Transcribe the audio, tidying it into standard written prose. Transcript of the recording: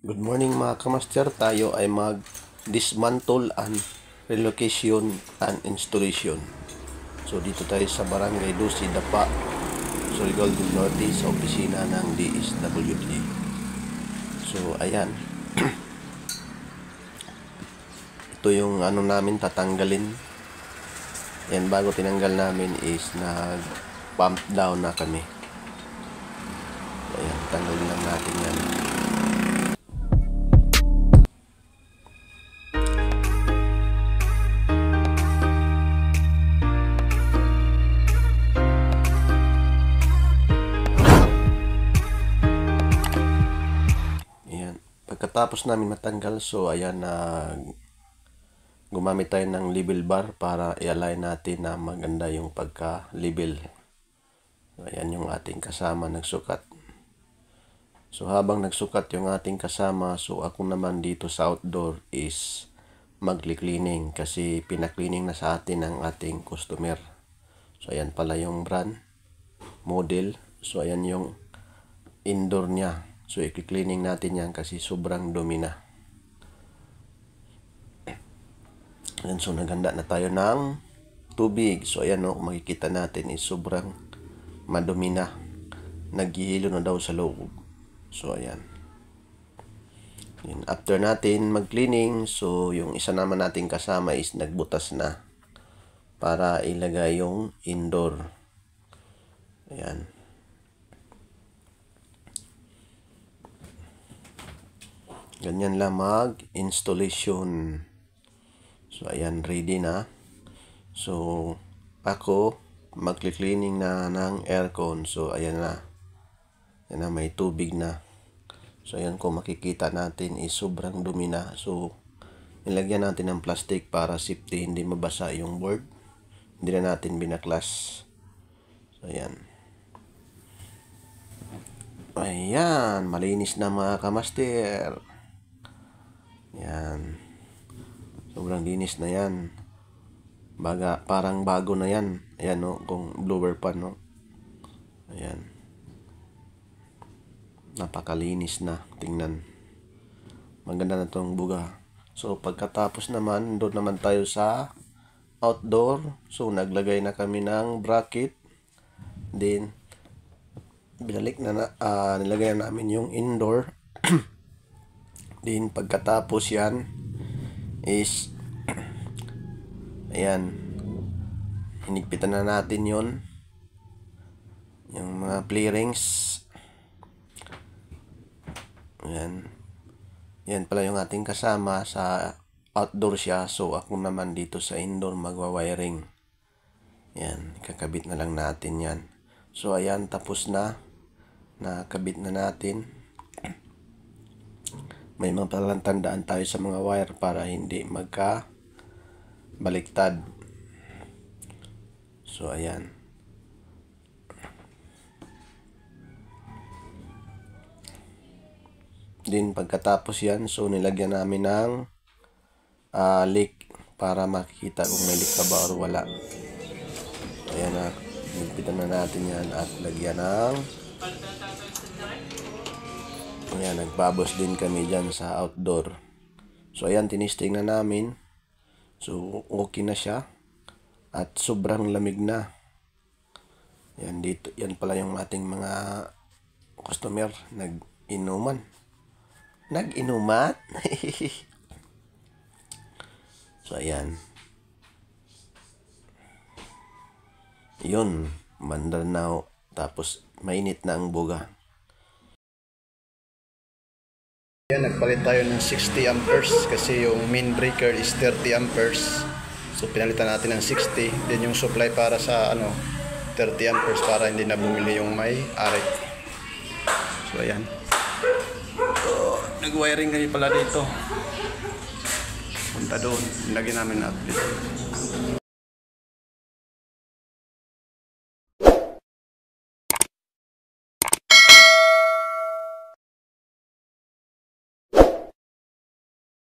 Good morning mga kamaster, tayo ay mag-dismantle and relocation and installation. So dito tayo sa Barangay Dusi, Dapa, Surigao del Norte sa opisina ng DSWD. So ayan. Ito yung ano namin tatanggalin. Yan, bago tinanggal namin is nag-pump down na kami. So ayan, tanggalin lang natin yan. Pagkatapos namin matanggal, so ayan na gumamit tayo ng level bar para i-align natin na maganda yung pagka-level. So ayan yung ating kasama nagsukat. So habang nagsukat yung ating kasama, so ako naman dito sa outdoor is magli-cleaning kasi pina-cleaning na sa atin ang ating customer. So ayan pala yung brand, model. So ayan yung indoor niya. So, i-cleaning natin yan kasi sobrang dumi na. Ayan, so naghanda na tayo ng tubig. So, ayan o, makikita natin is sobrang madumi na. Naghihilo na daw sa loob. So, ayan. After natin mag-cleaning, so yung isa naman nating kasama is nagbutas na para ilagay yung indoor. Ayan. Ganyan lang mag-installation. So, ayan, ready na. So, ako, mag-cleaning na ng aircon. So, ayan na. Ayan na, may tubig na. So, ayan, kung makikita natin is sobrang dumi na. So, nilagyan natin ng plastic para safety, hindi mabasa yung board. Hindi na natin binaklas. So, ayan. Ayan, malinis na mga kamaster. Yan. Sobrang linis na yan. Parang bago na yan. Ayan no, kung blower pan no. Ayan. Napakalinis na. Tingnan. Maganda na tong buga. So pagkatapos naman, doon naman tayo sa outdoor. So naglagay na kami ng bracket. Then nilagay na namin yung indoor. Din pagkatapos yan is ayan, hinigpitan na natin yon yung mga play rings. Ayan, yan pala yung ating kasama sa outdoor siya. So ako naman dito sa indoor magwa-wiring. Yan, kakabit na lang natin yan. So ayan, tapos na, nakabit na natin. May mga palatandaan tayo sa mga wire para hindi magka-baliktad. So, ayan. Din pagkatapos yan, so nilagyan namin ng leak para makikita kung may leak pa ba or wala. So, ayan na. Nagpitan na natin yan at lagyan ng ayan, nagbabos din kami dyan sa outdoor. So, ayan, tinisting na namin. So, okay na siya. At sobrang lamig na. Ayan, dito. Yan pala yung ating mga customer. Nag-inuman. Nag-inuman? So, ayan. Yun. Mandaranaw. Tapos, mainit na ang buga. Yan, nagpalit tayo ng 60 amperes kasi yung main breaker is 30 amperes. So pinalitan natin ng 60. Then yung supply para sa 30 amperes para hindi na bumili yung may ari. So ayan. So, nag-wiring kami pala dito. Punta doon. Lagyan namin na update.